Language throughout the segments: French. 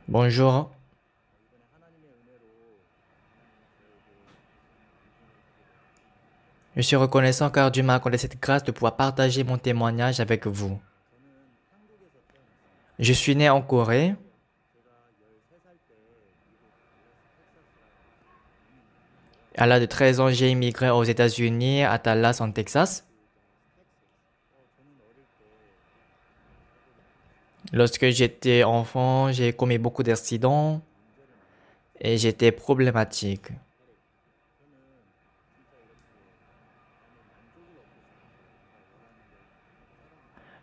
Bonjour, je suis reconnaissant car Dieu m'a accordé cette grâce de pouvoir partager mon témoignage avec vous. Je suis né en Corée. À l'âge de 13 ans, j'ai immigré aux États-Unis, à Dallas, en Texas. Lorsque j'étais enfant, j'ai commis beaucoup d'accidents et j'étais problématique.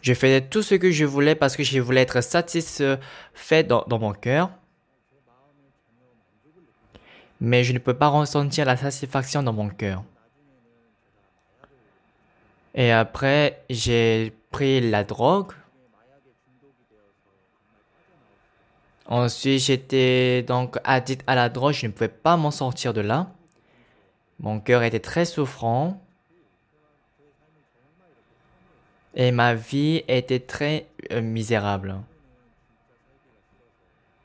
Je faisais tout ce que je voulais parce que je voulais être satisfait dans mon cœur, mais je ne peux pas ressentir la satisfaction dans mon cœur. Et après, j'ai pris la drogue. Ensuite, j'étais donc addict à la drogue, je ne pouvais pas m'en sortir de là. Mon cœur était très souffrant et ma vie était très misérable.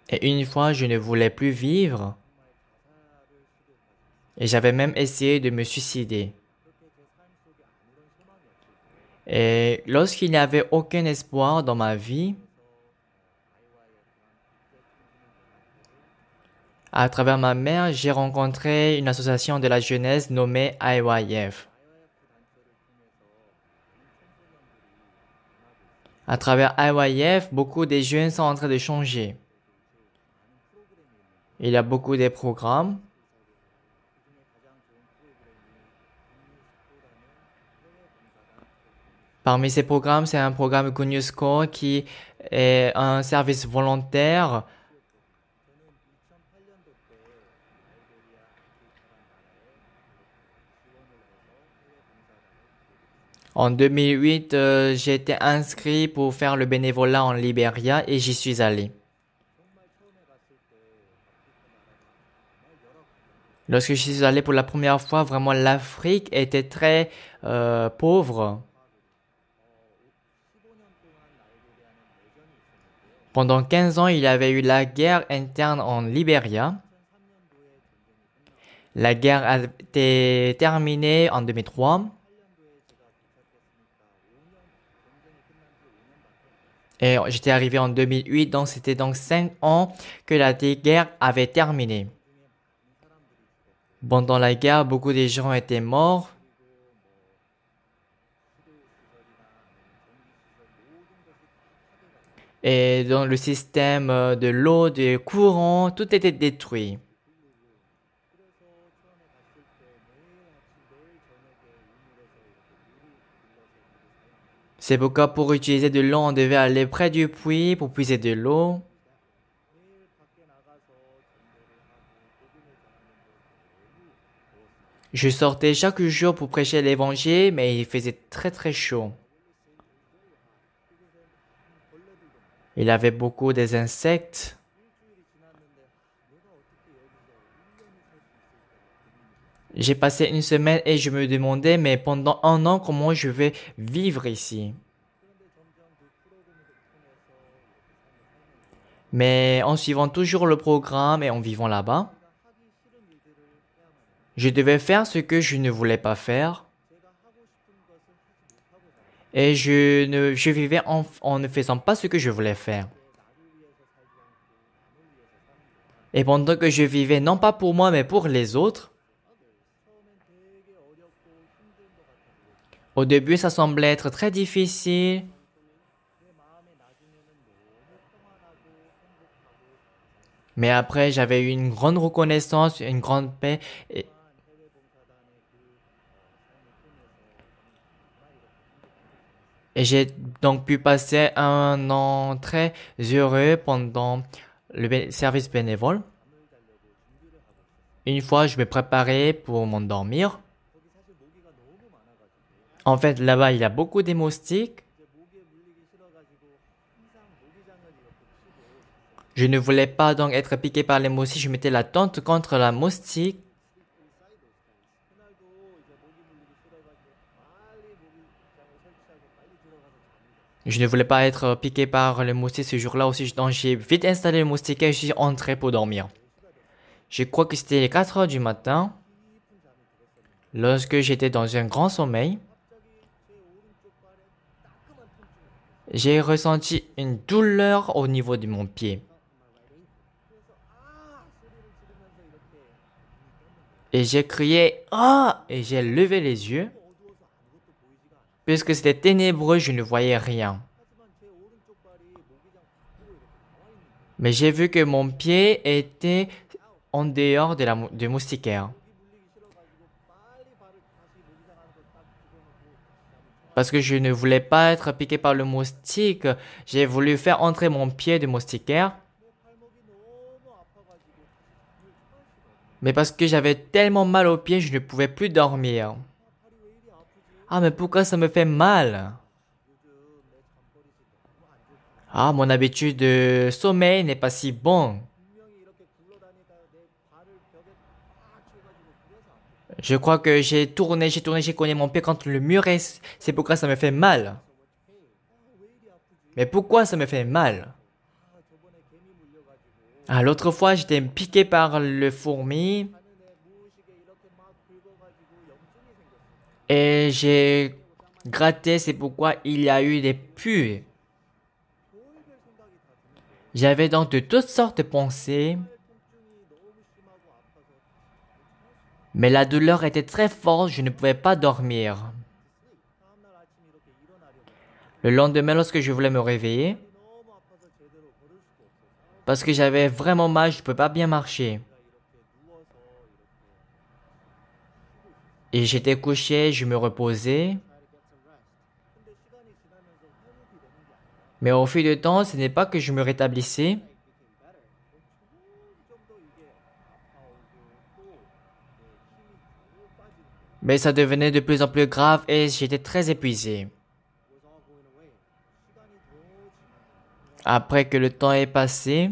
Et une fois, je ne voulais plus vivre et j'avais même essayé de me suicider. Et lorsqu'il n'y avait aucun espoir dans ma vie, à travers ma mère, j'ai rencontré une association de la jeunesse nommée IYF. À travers IYF, beaucoup des jeunes sont en train de changer. Il y a beaucoup de programmes. Parmi ces programmes, c'est un programme Score qui est un service volontaire. En 2008, j'ai été inscrit pour faire le bénévolat en Libéria et j'y suis allé. Lorsque je suis allé pour la première fois, vraiment l'Afrique était très pauvre. Pendant 15 ans, il y avait eu la guerre interne en Libéria. La guerre a été terminée en 2003 et j'étais arrivé en 2008, donc c'était donc 5 ans que la guerre avait terminé. Pendant la guerre, beaucoup de gens étaient morts et dans le système de l'eau, du courant, tout était détruit. C'est pourquoi pour utiliser de l'eau, on devait aller près du puits pour puiser de l'eau. Je sortais chaque jour pour prêcher l'évangile, mais il faisait très très chaud. Il y avait beaucoup des insectes. J'ai passé une semaine et je me demandais, mais pendant un an, comment je vais vivre ici? Mais en suivant toujours le programme et en vivant là-bas, je devais faire ce que je ne voulais pas faire. Et je vivais en ne faisant pas ce que je voulais faire. Et pendant que je vivais non pas pour moi mais pour les autres, au début ça semblait être très difficile, mais après j'avais eu une grande reconnaissance, une grande paix et j'ai donc pu passer un an très heureux pendant le service bénévole. Une fois je me préparais pour m'endormir. En fait là-bas il y a beaucoup de moustiques. Je ne voulais pas donc être piqué par les moustiques, je mettais la tente contre la moustique. Je ne voulais pas être piqué par le moustique ce jour-là aussi, donc j'ai vite installé le moustiquaire et je suis entré pour dormir. Je crois que c'était les 4 heures du matin, lorsque j'étais dans un grand sommeil. J'ai ressenti une douleur au niveau de mon pied. Et j'ai crié «Ah!» et j'ai levé les yeux. Puisque c'était ténébreux, je ne voyais rien. Mais j'ai vu que mon pied était en dehors du moustiquaire. Parce que je ne voulais pas être piqué par le moustique, j'ai voulu faire entrer mon pied de moustiquaire. Mais parce que j'avais tellement mal aux pieds, je ne pouvais plus dormir. Ah, mais pourquoi ça me fait mal? Ah, mon habitude de sommeil n'est pas si bonne. Je crois que j'ai cogné mon pied contre le mur et c'est pourquoi ça me fait mal. Mais pourquoi ça me fait mal? Ah, l'autre fois, j'étais piqué par le fourmi et j'ai gratté, c'est pourquoi il y a eu des pus. J'avais donc de toutes sortes de pensées, mais la douleur était très forte, je ne pouvais pas dormir. Le lendemain, lorsque je voulais me réveiller, parce que j'avais vraiment mal, je ne pouvais pas bien marcher. Et j'étais couché, je me reposais. Mais au fil du temps, ce n'est pas que je me rétablissais, mais ça devenait de plus en plus grave et j'étais très épuisé. Après que le temps est passé,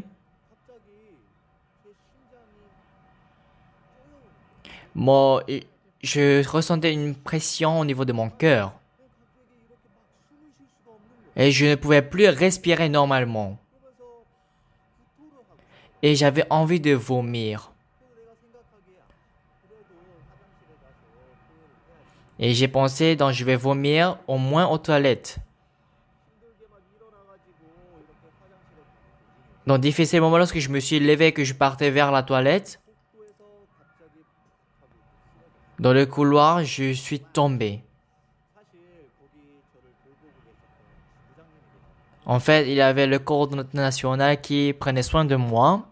moi, je ressentais une pression au niveau de mon cœur et je ne pouvais plus respirer normalement. Et j'avais envie de vomir. Et j'ai pensé, donc je vais vomir au moins aux toilettes. Dans difficile moment, lorsque je me suis levé et que je partais vers la toilette, dans le couloir, je suis tombé. En fait, il y avait le coordonnateur national qui prenait soin de moi.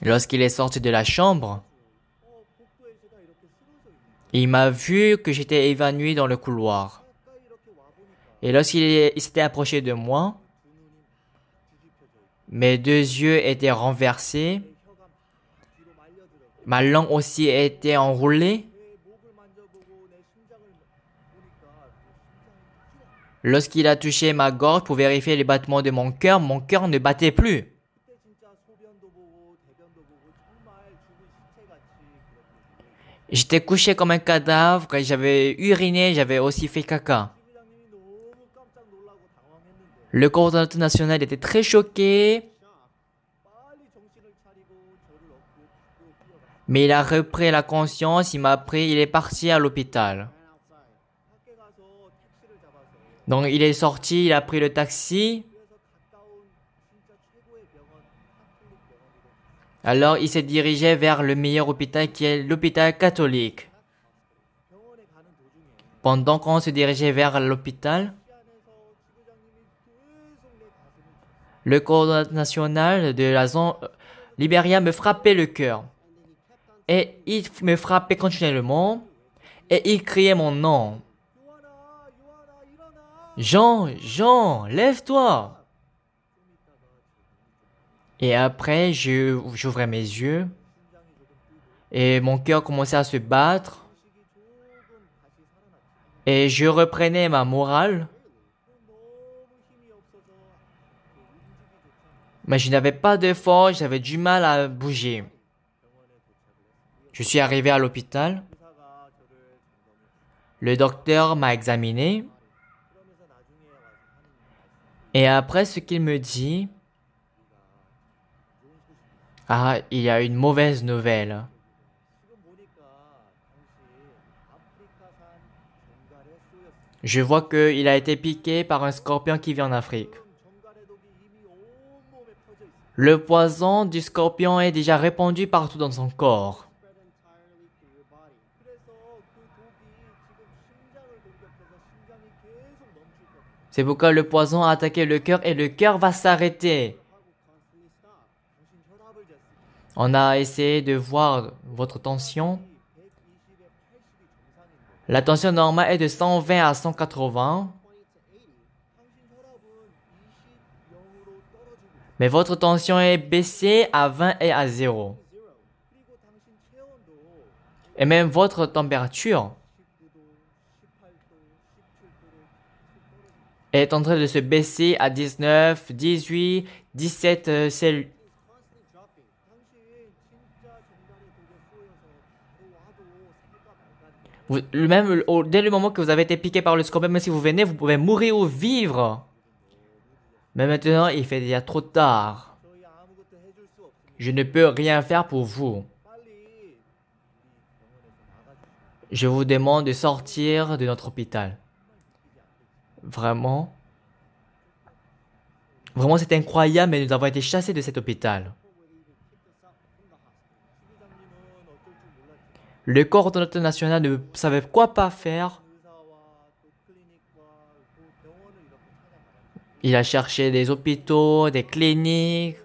Lorsqu'il est sorti de la chambre, il m'a vu que j'étais évanoui dans le couloir. Et lorsqu'il s'était approché de moi, mes deux yeux étaient renversés, ma langue aussi était enroulée. Lorsqu'il a touché ma gorge pour vérifier les battements de mon cœur ne battait plus. J'étais couché comme un cadavre, j'avais uriné, j'avais aussi fait caca. Le coordonnateur national était très choqué, mais il a repris la conscience, il est parti à l'hôpital. Donc il est sorti, il a pris le taxi. Alors il s'est dirigé vers le meilleur hôpital qui est l'hôpital catholique. Pendant qu'on se dirigeait vers l'hôpital, le coordonnateur national de la zone Libéria me frappait le cœur. Et il me frappait continuellement. Et il criait mon nom. Jean, Jean, lève-toi. Et après, j'ouvrais mes yeux. Et mon cœur commençait à se battre. Et je reprenais ma morale. Mais je n'avais pas de force, j'avais du mal à bouger. Je suis arrivé à l'hôpital. Le docteur m'a examiné et après ce qu'il me dit, ah, il y a une mauvaise nouvelle. Je vois qu'il a été piqué par un scorpion qui vit en Afrique. Le poison du scorpion est déjà répandu partout dans son corps. C'est pourquoi le poison a attaqué le cœur et le cœur va s'arrêter. On a essayé de voir votre tension. La tension normale est de 120 à 180. Mais votre tension est baissée à 20 et à 0. Et même votre température est en train de se baisser à 19, 18, 17 celsius. Dès le moment que vous avez été piqué par le scorpion, même si vous venez, vous pouvez mourir ou vivre. Mais maintenant, il fait déjà trop tard. Je ne peux rien faire pour vous. Je vous demande de sortir de notre hôpital. Vraiment. Vraiment, c'est incroyable, mais nous avons été chassés de cet hôpital. Le coordonnateur national ne savait quoi pas faire. Il a cherché des hôpitaux, des cliniques.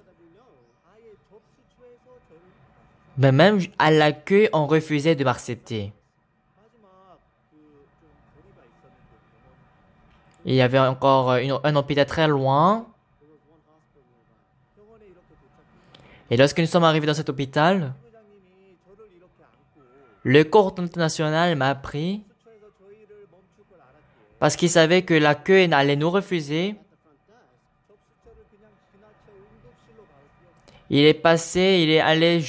Mais même à l'accueil, on refusait de m'accepter. Il y avait encore un hôpital très loin. Et lorsque nous sommes arrivés dans cet hôpital, le coordonnateur national m'a pris parce qu'il savait que l'accueil allait nous refuser. Il est allé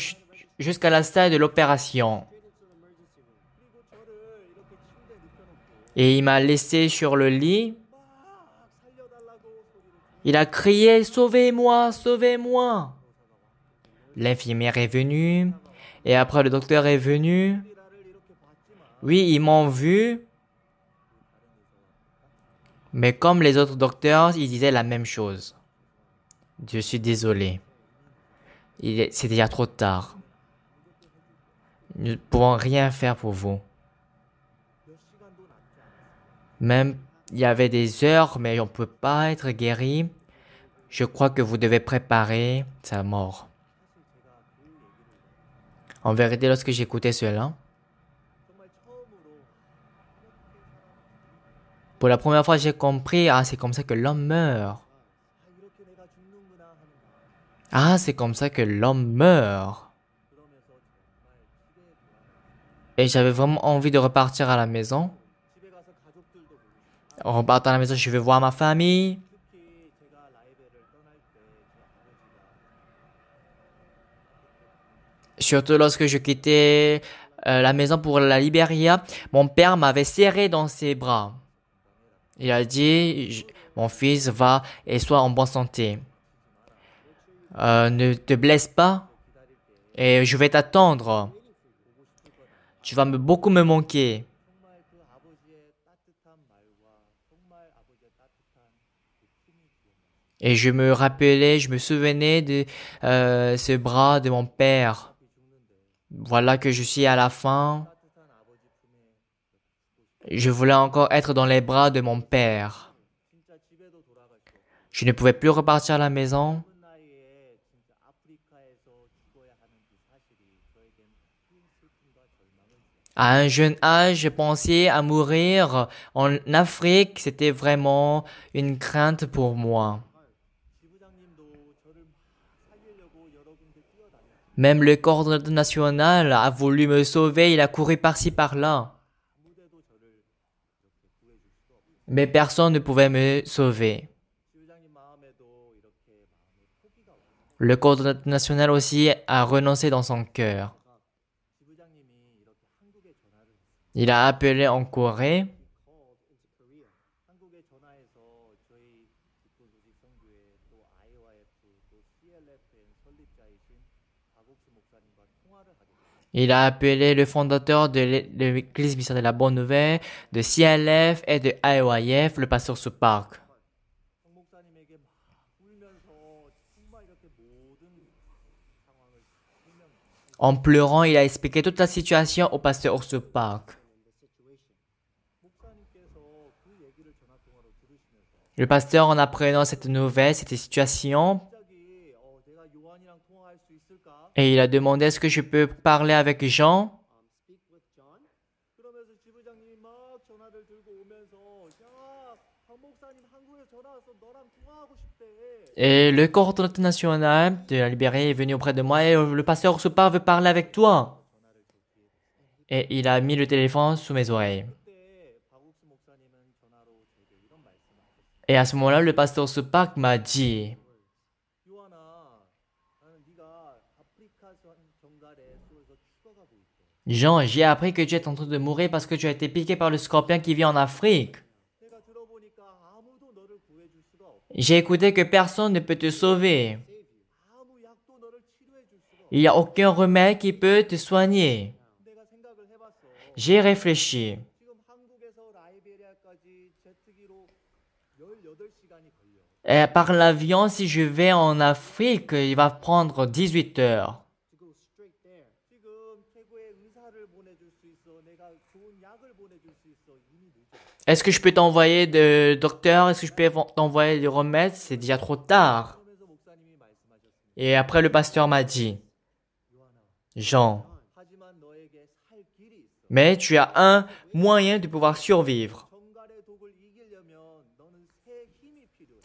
jusqu'à la salle de l'opération. Et il m'a laissé sur le lit. Il a crié « Sauvez-moi, sauvez-moi !» L'infirmière est venue. Et après, le docteur est venu. Oui, ils m'ont vu. Mais comme les autres docteurs, ils disaient la même chose. Je suis désolé. C'est déjà trop tard. Nous ne pouvons rien faire pour vous. Même, il y avait des heures, mais on ne peut pas être guéri. Je crois que vous devez préparer sa mort. En vérité, lorsque j'écoutais cela, pour la première fois, j'ai compris, ah, c'est comme ça que l'homme meurt. Ah, c'est comme ça que l'homme meurt. Et j'avais vraiment envie de repartir à la maison. En repartant à la maison, je vais voir ma famille. Surtout lorsque je quittais la maison pour la Libéria, mon père m'avait serré dans ses bras. Il a dit, mon fils, va et sois en bonne santé. Ne te blesse pas et je vais t'attendre. Tu vas beaucoup me manquer. Et je me souvenais de ce bras de mon père. Voilà que je suis à la fin. Je voulais encore être dans les bras de mon père. Je ne pouvais plus repartir à la maison. À un jeune âge, je pensais à mourir en Afrique. C'était vraiment une crainte pour moi. Même le coordonnateur national a voulu me sauver. Il a couru par-ci par-là. Mais personne ne pouvait me sauver. Le coordonnateur national aussi a renoncé dans son cœur. Il a appelé en Corée. Il a appelé le fondateur de l'Église Missionnaire de la Bonne Nouvelle, de CLF et de IOIF, le pasteur Supark. En pleurant, il a expliqué toute la situation au pasteur Supark. Le pasteur, en apprenant cette nouvelle, cette situation, et il a demandé est-ce que je peux parler avec Jean? Et le coordonnateur national de la Libérie est venu auprès de moi et le pasteur Soupar veut parler avec toi. Et il a mis le téléphone sous mes oreilles. Et à ce moment-là, le pasteur Soupar m'a dit, Jean, j'ai appris que tu es en train de mourir parce que tu as été piqué par le scorpion qui vit en Afrique. J'ai écouté que personne ne peut te sauver. Il n'y a aucun remède qui peut te soigner. J'ai réfléchi. Et par l'avion, si je vais en Afrique, il va prendre 18 heures. Est-ce que je peux t'envoyer de docteur? Est-ce que je peux t'envoyer des remèdes? C'est déjà trop tard. Et après, le pasteur m'a dit, Jean, mais tu as un moyen de pouvoir survivre.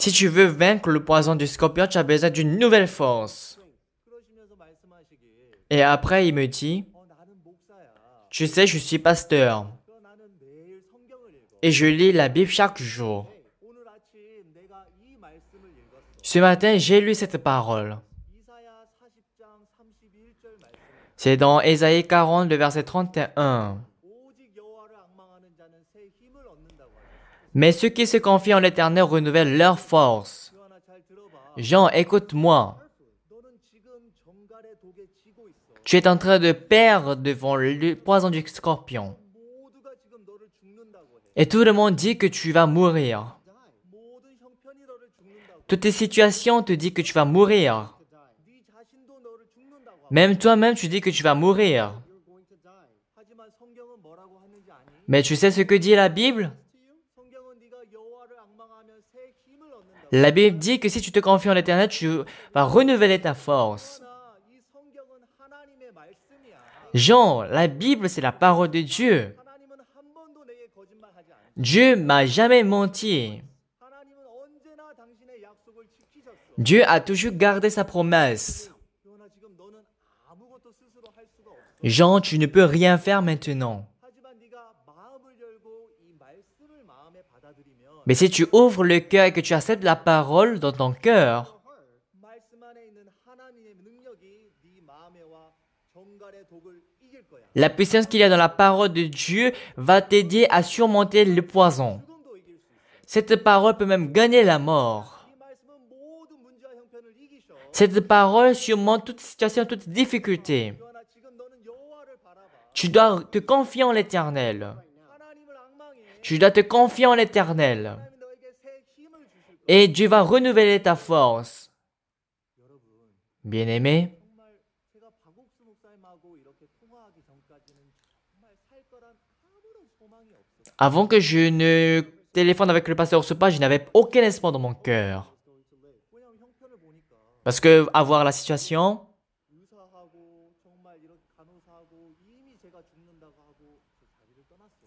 Si tu veux vaincre le poison du scorpion, tu as besoin d'une nouvelle force. Et après, il me dit, tu sais, je suis pasteur. Et je lis la Bible chaque jour. Ce matin, j'ai lu cette parole. C'est dans Ésaïe 40, le verset 31. Mais ceux qui se confient en l'Éternel renouvellent leur force. Jean, écoute-moi. Tu es en train de perdre devant le poison du scorpion. Et tout le monde dit que tu vas mourir. Toutes tes situations te disent que tu vas mourir. Même toi-même, tu dis que tu vas mourir. Mais tu sais ce que dit la Bible? La Bible dit que si tu te confies en l'Éternel, tu vas renouveler ta force. Jean, la Bible, c'est la parole de Dieu. Dieu m'a jamais menti. Dieu a toujours gardé sa promesse. Jean, tu ne peux rien faire maintenant. Mais si tu ouvres le cœur et que tu acceptes la parole dans ton cœur, la puissance qu'il y a dans la parole de Dieu va t'aider à surmonter le poison. Cette parole peut même gagner la mort. Cette parole surmonte toute situation, toute difficulté. Tu dois te confier en l'Éternel. Tu dois te confier en l'Éternel. Et Dieu va renouveler ta force. Bien-aimé, avant que je ne téléphone avec le pasteur Sopa, je n'avais aucun espoir dans mon cœur. Parce que, à voir la situation,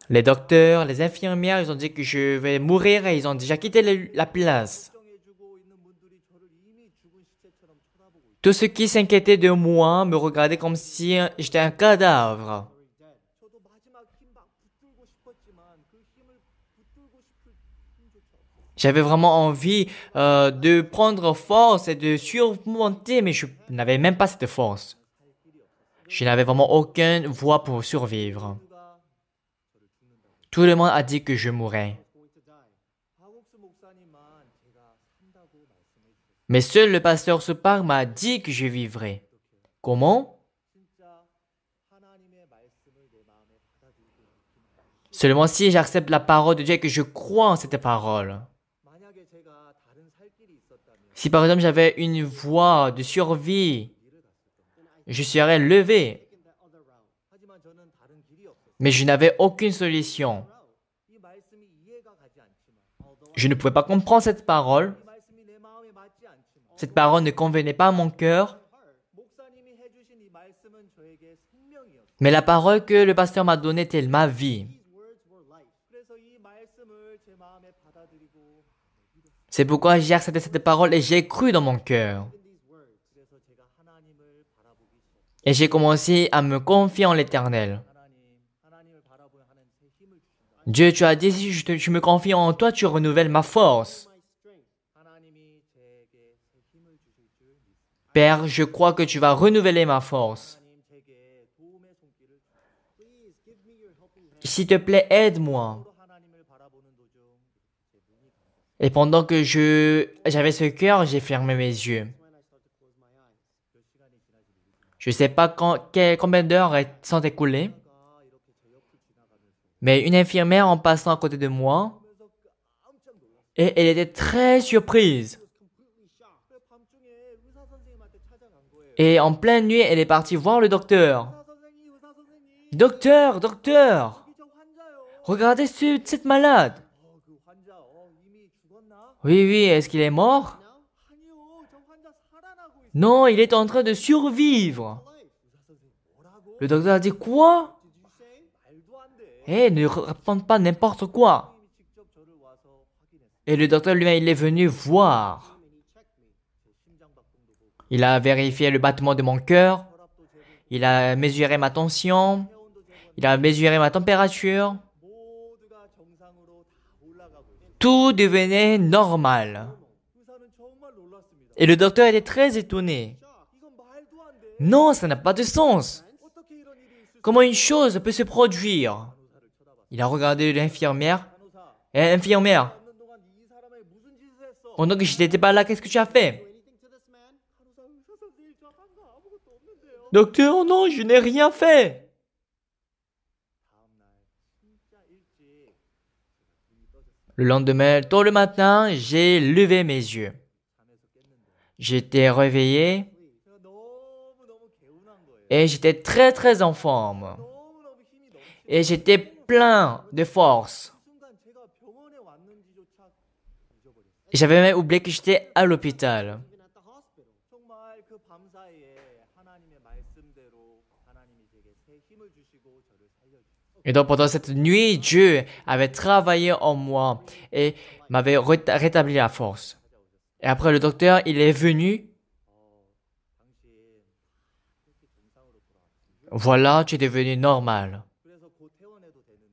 les docteurs, les infirmières, ils ont dit que je vais mourir et ils ont déjà quitté la place. Tous ceux qui s'inquiétaient de moi me regardaient comme si j'étais un cadavre. J'avais vraiment envie de prendre force et de surmonter, mais je n'avais même pas cette force. Je n'avais vraiment aucune voie pour survivre. Tout le monde a dit que je mourrais. Mais seul le pasteur Sopak m'a dit que je vivrais. Comment? Seulement si j'accepte la parole de Dieu et que je crois en cette parole. Si par exemple j'avais une voie de survie, je serais levé. Mais je n'avais aucune solution. Je ne pouvais pas comprendre cette parole. Cette parole ne convenait pas à mon cœur. Mais la parole que le pasteur m'a donnée était ma vie. C'est pourquoi j'ai accepté cette parole et j'ai cru dans mon cœur. Et j'ai commencé à me confier en l'Éternel. Dieu, tu as dit, si je me confie en toi, tu renouvelles ma force. Père, je crois que tu vas renouveler ma force. S'il te plaît, aide-moi. Et pendant que j'avais ce cœur, j'ai fermé mes yeux. Je ne sais pas combien d'heures sont écoulées, mais une infirmière en passant à côté de moi, et elle était très surprise. Et en pleine nuit, elle est partie voir le docteur. Docteur, docteur, regardez cette malade. Oui, oui, est-ce qu'il est mort? Non, il est en train de survivre. Le docteur a dit quoi? Ne raconte pas n'importe quoi. Et le docteur lui-même, il est venu voir. Il a vérifié le battement de mon cœur. Il a mesuré ma tension. Il a mesuré ma température. Tout devenait normal. Et le docteur était très étonné. Non, ça n'a pas de sens. Comment une chose peut se produire? Il a regardé l'infirmière. Infirmière, pendant que je n'étais pas là, qu'est-ce que tu as fait? Docteur, non, je n'ai rien fait. Le lendemain, tôt le matin, j'ai levé mes yeux. J'étais réveillé et j'étais très très en forme. Et j'étais plein de force. J'avais même oublié que j'étais à l'hôpital. Et donc pendant cette nuit, Dieu avait travaillé en moi et m'avait rétabli la force. Et après le docteur, il est venu. Voilà, tu es devenu normal.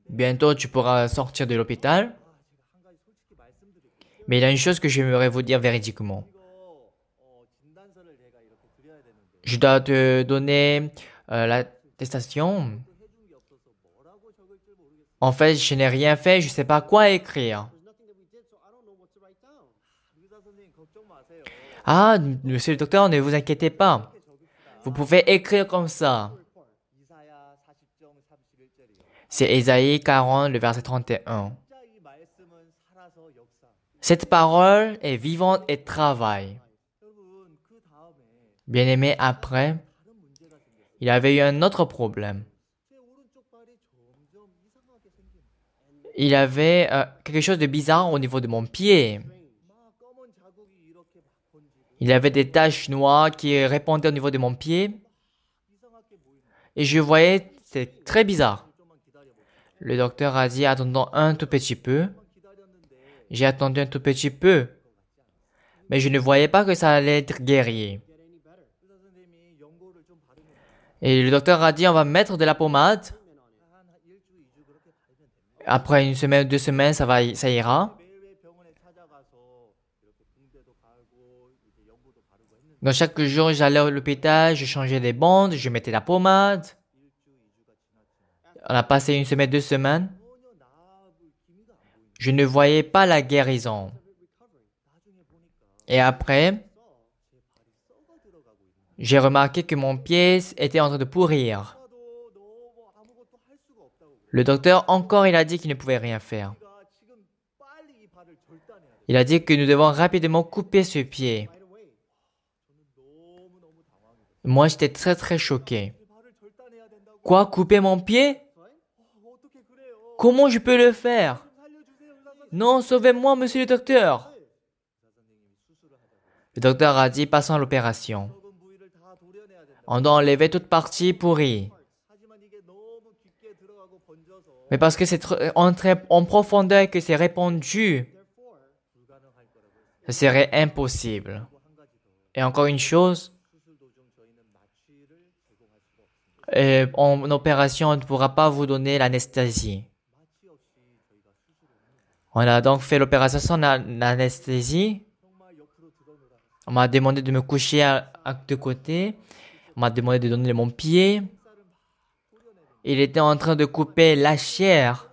Bientôt, tu pourras sortir de l'hôpital. Mais il y a une chose que j'aimerais vous dire véridiquement. Je dois te donner l'attestation. En fait, je n'ai rien fait, je ne sais pas quoi écrire. Ah, monsieur le docteur, ne vous inquiétez pas. Vous pouvez écrire comme ça. C'est Ésaïe 40, le verset 31. Cette parole est vivante et travaille. Bien-aimé, après, il avait eu un autre problème. Il avait quelque chose de bizarre au niveau de mon pied. Il avait des taches noires qui répandaient au niveau de mon pied. Et je voyais, c'est très bizarre. Le docteur a dit, attendons un tout petit peu. J'ai attendu un tout petit peu. Mais je ne voyais pas que ça allait être guéri. Et le docteur a dit, on va mettre de la pommade. Après une semaine, 2 semaines, ça ira. Donc chaque jour, j'allais à l'hôpital, je changeais des bandes, je mettais la pommade. On a passé 1 semaine, 2 semaines. Je ne voyais pas la guérison. Et après, j'ai remarqué que mon pied était en train de pourrir. Le docteur, encore, il a dit qu'il ne pouvait rien faire. Il a dit que nous devons rapidement couper ce pied. Moi, j'étais très très choqué. Quoi, couper mon pied? Comment je peux le faire? Non, sauvez-moi, monsieur le docteur. Le docteur a dit, passons à l'opération. On doit enlever toute partie pourrie. Mais parce que c'est entré en profondeur et que c'est répandu, ce serait impossible. Et encore une chose, en opération, on ne pourra pas vous donner l'anesthésie. On a donc fait l'opération sans l'anesthésie. On m'a demandé de me coucher de côté. On m'a demandé de donner mon pied. Il était en train de couper la chair.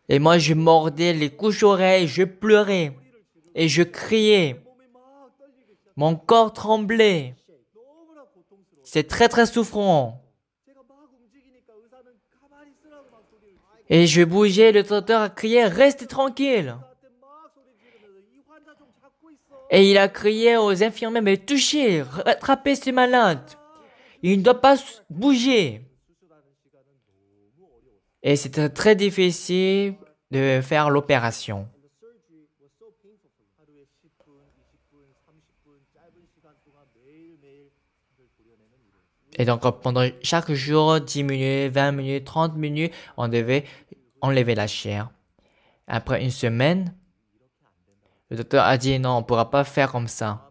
Et moi, je mordais les couches-oreilles, je pleurais. Et je criais. Mon corps tremblait. C'est très très souffrant. Et je bougeais, le docteur a crié, restez tranquille. Et il a crié aux infirmiers, mais touchez, rattrapez ce malade. Il ne doit pas bouger. Et c'était très difficile de faire l'opération. Et donc pendant chaque jour, 10 minutes, 20 minutes, 30 minutes, on devait enlever la chair. Après une semaine, le docteur a dit non, on ne pourra pas faire comme ça.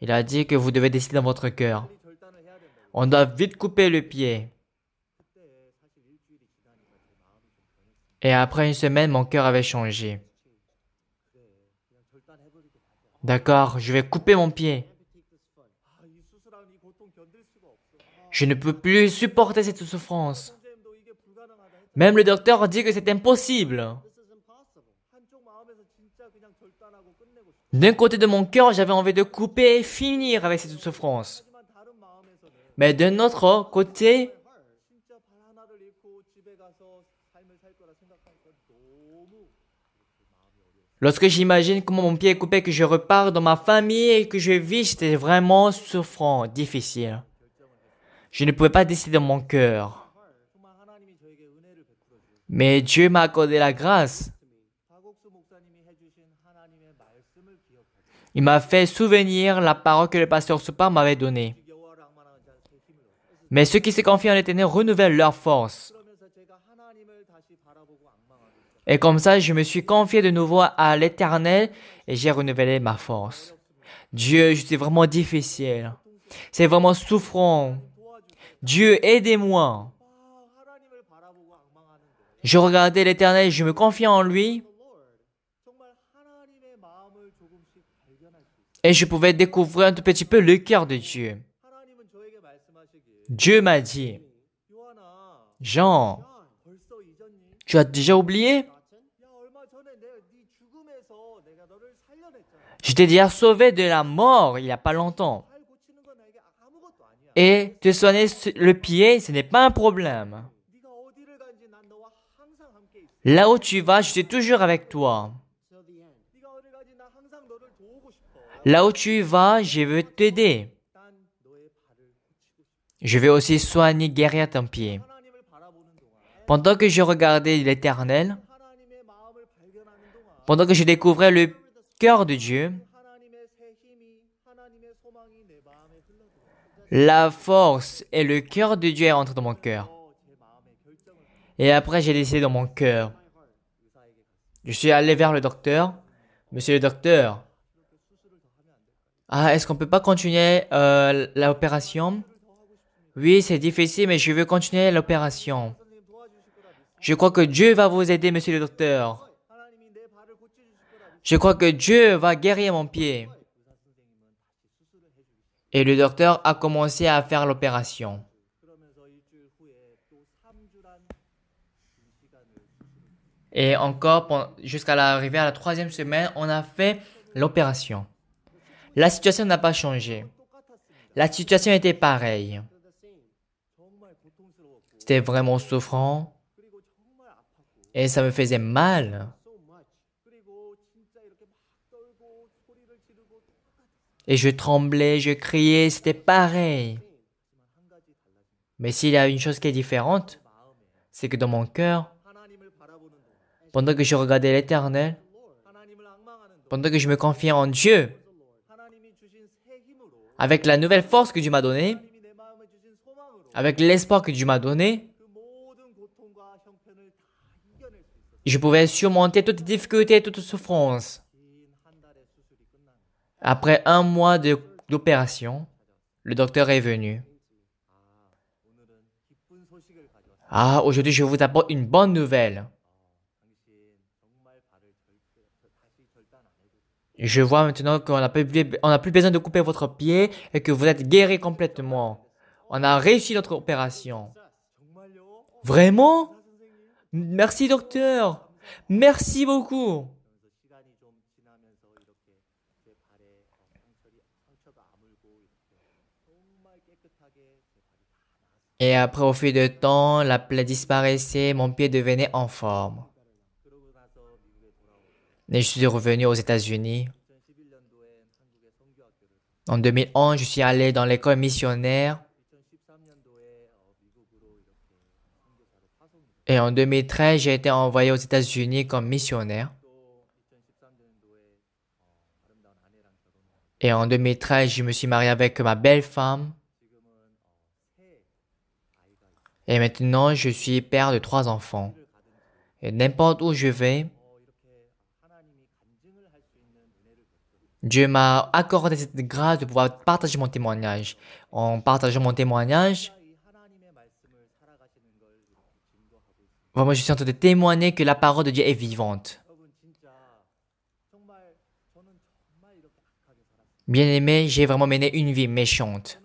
Il a dit que vous devez décider dans votre cœur. On doit vite couper le pied. Et après une semaine, mon cœur avait changé. D'accord, je vais couper mon pied. Je ne peux plus supporter cette souffrance. Même le docteur dit que c'est impossible. D'un côté de mon cœur, j'avais envie de couper et finir avec cette souffrance. Mais d'un autre côté, lorsque j'imagine comment mon pied est coupé, que je repars dans ma famille et que je vis, c'était vraiment souffrant, difficile. Je ne pouvais pas décider dans mon cœur. Mais Dieu m'a accordé la grâce. Il m'a fait souvenir la parole que le pasteur Soupar m'avait donnée. Mais ceux qui se confient en l'Éternel renouvellent leur force. Et comme ça, je me suis confié de nouveau à l'Éternel et j'ai renouvelé ma force. Dieu, c'est vraiment difficile. C'est vraiment souffrant. Dieu, aidez-moi. Je regardais l'Éternel et je me confiais en lui. Et je pouvais découvrir un tout petit peu le cœur de Dieu. Dieu m'a dit, Jean, tu as déjà oublié? Je t'ai déjà sauvé de la mort il n'y a pas longtemps. Et te soigner le pied, ce n'est pas un problème. Là où tu vas, je suis toujours avec toi. Là où tu vas, je veux t'aider. Je vais aussi soigner, guérir ton pied. Pendant que je regardais l'Éternel, pendant que je découvrais le cœur de Dieu, la force et le cœur de Dieu est entré dans mon cœur. Et après, j'ai décidé dans mon cœur. Je suis allé vers le docteur. Monsieur le docteur, est-ce qu'on ne peut pas continuer l'opération? Oui, c'est difficile, mais je veux continuer l'opération. Je crois que Dieu va vous aider, monsieur le docteur. Je crois que Dieu va guérir mon pied. Et le docteur a commencé à faire l'opération. Et encore, jusqu'à l'arrivée à la 3e semaine, on a fait l'opération. La situation n'a pas changé. La situation était pareille. C'était vraiment souffrant et ça me faisait mal. Et je tremblais, je criais, c'était pareil. Mais s'il y a une chose qui est différente, c'est que dans mon cœur, pendant que je regardais l'Éternel, pendant que je me confiais en Dieu, avec la nouvelle force que Dieu m'a donnée, avec l'espoir que Dieu m'a donné, je pouvais surmonter toutes les difficultés et toutes les souffrances. Après 1 mois d'opération, le docteur est venu. Ah, aujourd'hui, je vous apporte une bonne nouvelle. Je vois maintenant qu'on n'a plus besoin de couper votre pied et que vous êtes guéri complètement. On a réussi notre opération. Vraiment? Merci, docteur. Merci beaucoup. Et après, au fil du temps, la plaie disparaissait, mon pied devenait en forme. Et je suis revenu aux États-Unis. En 2011, je suis allé dans l'école missionnaire. Et en 2013, j'ai été envoyé aux États-Unis comme missionnaire. Et en 2013, je me suis marié avec ma belle femme. Et maintenant, je suis père de 3 enfants. Et n'importe où je vais, Dieu m'a accordé cette grâce de pouvoir partager mon témoignage. En partageant mon témoignage, vraiment, je suis en train de témoigner que la parole de Dieu est vivante. Bien-aimé, j'ai vraiment mené une vie méchante.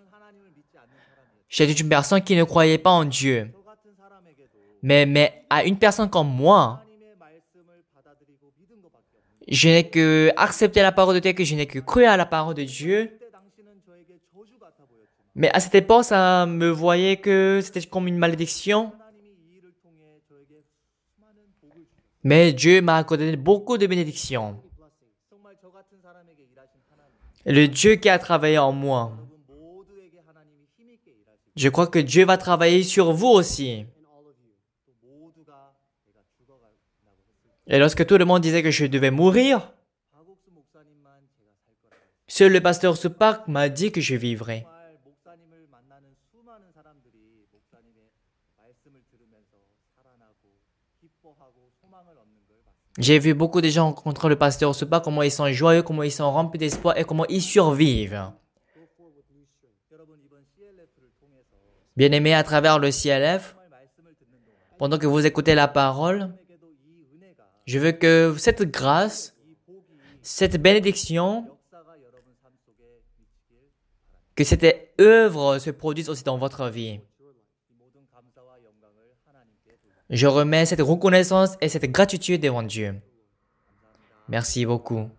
J'étais une personne qui ne croyait pas en Dieu. Mais à une personne comme moi, je n'ai que accepté la parole de Dieu, que je n'ai que cru à la parole de Dieu. Mais à cette époque, ça me voyait que c'était comme une malédiction. Mais Dieu m'a accordé beaucoup de bénédictions. Et le Dieu qui a travaillé en moi. Je crois que Dieu va travailler sur vous aussi. Et lorsque tout le monde disait que je devais mourir, seul le pasteur Supak m'a dit que je vivrais. J'ai vu beaucoup de gens rencontrer le pasteur Supak, comment ils sont joyeux, comment ils sont remplis d'espoir et comment ils survivent. Bien-aimés, à travers le CLF, pendant que vous écoutez la parole, je veux que cette grâce, cette bénédiction, que cette œuvre se produise aussi dans votre vie. Je remets cette reconnaissance et cette gratitude devant Dieu. Merci beaucoup.